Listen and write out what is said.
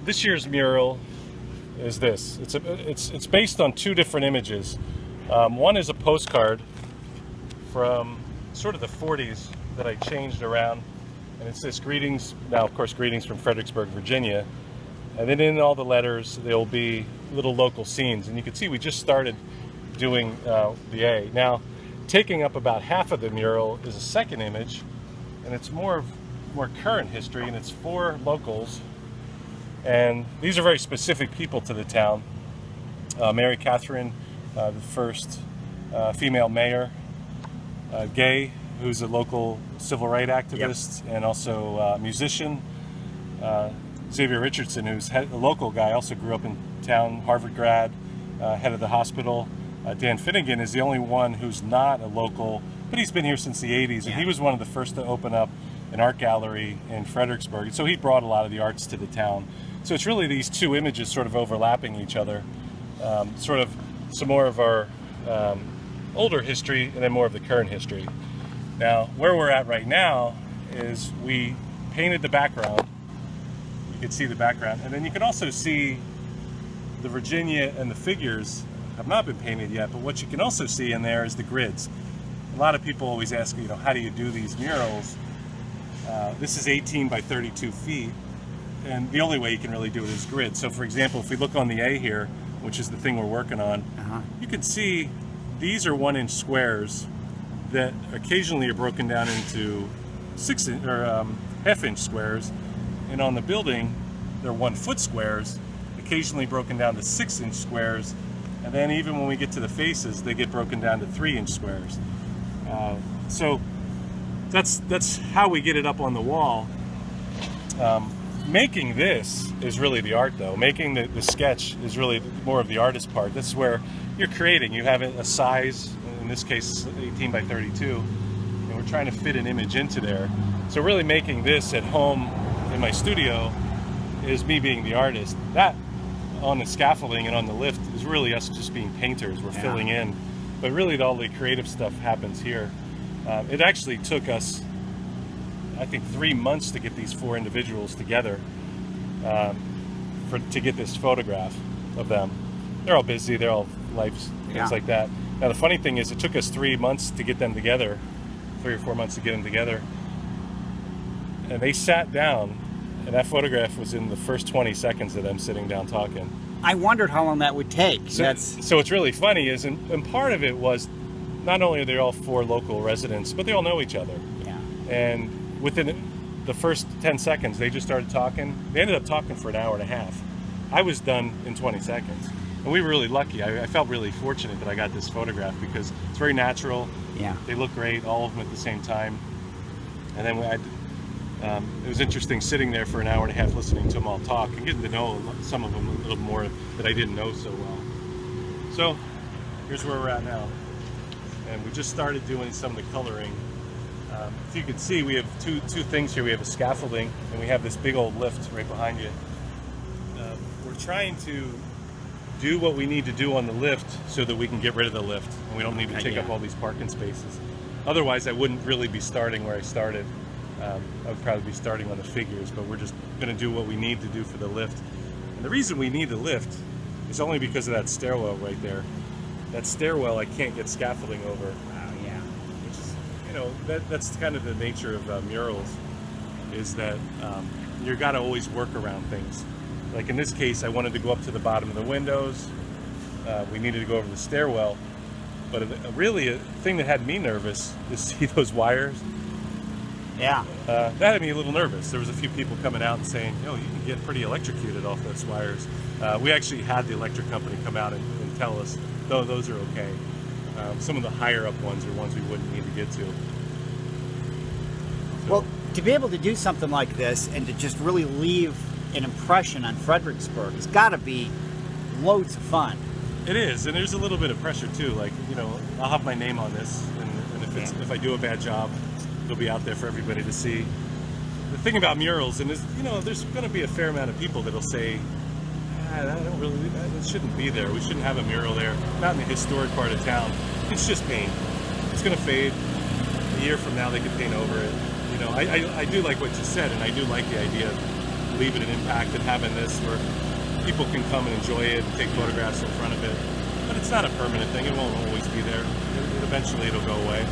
this year's mural is this. It's based on two different images. One is a postcard from sort of the 40s that I changed around, and it says greetings. Now, of course, greetings from Fredericksburg, Virginia. And then in all the letters, there will be little local scenes. And you can see we just started doing the A. Now, taking up about half of the mural is a second image, and it's more current history, and it's for locals. And these are very specific people to the town. Mary Catherine, the first female mayor, Gay, who's a local civil rights activist, and also a musician. Xavier Richardson, who's a local guy, also grew up in town, Harvard grad, head of the hospital. Dan Finnegan is the only one who's not a local, but he's been here since the 80s, and he was one of the first to open up an art gallery in Fredericksburg. So he brought a lot of the arts to the town. So it's really these two images sort of overlapping each other, sort of some more of our older history and then more of the current history. Now, where we're at right now is we painted the background. You can see the background, and then you can also see the Virginia and the figures have not been painted yet, but what you can also see in there is the grids. A lot of people always ask, you know, how do you do these murals? This is 18 by 32 feet, and the only way you can really do it is grid. So for example, if we look on the A here, which is the thing we're working on, you can see these are 1-inch squares that occasionally are broken down into half-inch squares, and on the building they're 1-foot squares, occasionally broken down to 6-inch squares, and then even when we get to the faces, they get broken down to 3-inch squares. So that's how we get it up on the wall. Making this is really the art, though. Making the sketch is really more of the artist part. This is where you're creating. You have a size, in this case 18 by 32, and we're trying to fit an image into there. So really making this at home in my studio is me being the artist. That on the scaffolding and on the lift is really us just being painters. We're filling in, but really all the creative stuff happens here. It actually took us, I think, 3 months to get these 4 individuals together to get this photograph of them. They're all busy, they're all lives, things like that. Now the funny thing is, it took us 3 months to get them together, 3 or 4 months to get them together, and they sat down, and that photograph was in the first 20 seconds of them sitting down talking. I wondered how long that would take. So what's really funny is, and part of it was, not only are they all 4 local residents, but they all know each other. And within the first 10 seconds, they just started talking. They ended up talking for an hour and a half. I was done in 20 seconds. And we were really lucky. I felt really fortunate that I got this photograph because it's very natural. They look great, all of them at the same time. And then it was interesting sitting there for an hour and a half listening to them all talk and getting to know some of them a little more that I didn't know so well. So here's where we're at now. And we just started doing some of the coloring. If you can see, we have two things here. We have a scaffolding, and we have this big old lift right behind you. We're trying to do what we need to do on the lift so that we can get rid of the lift, and we don't need to take up all these parking spaces. Otherwise, I wouldn't really be starting where I started. I would probably be starting on the figures, but we're just going to do what we need to do for the lift. And the reason we need the lift is only because of that stairwell right there. That stairwell I can't get scaffolding over. Which is, you know, that's kind of the nature of murals, is that you got to always work around things. Like in this case, I wanted to go up to the bottom of the windows. We needed to go over the stairwell. But really, a thing that had me nervous is see those wires. That had me a little nervous. There was a few people coming out and saying, you can get pretty electrocuted off those wires. We actually had the electric company come out and tell us, no, those are okay. Some of the higher up ones are ones we wouldn't need to get to. So. Well, to be able to do something like this and to just really leave an impression on Fredericksburg, it's got to be loads of fun. It is, and there's a little bit of pressure too. Like, I'll have my name on this, and if I do a bad job, it'll be out there for everybody to see. The thing about murals, and there's going to be a fair amount of people that'll say, that shouldn't be there. We shouldn't have a mural there. Not in the historic part of town. It's just paint. It's going to fade. A year from now, they can paint over it. I do like what you said, and I do like the idea of leaving an impact and having this where people can come and enjoy it and take photographs in front of it. But it's not a permanent thing. It won't always be there. Eventually it'll go away.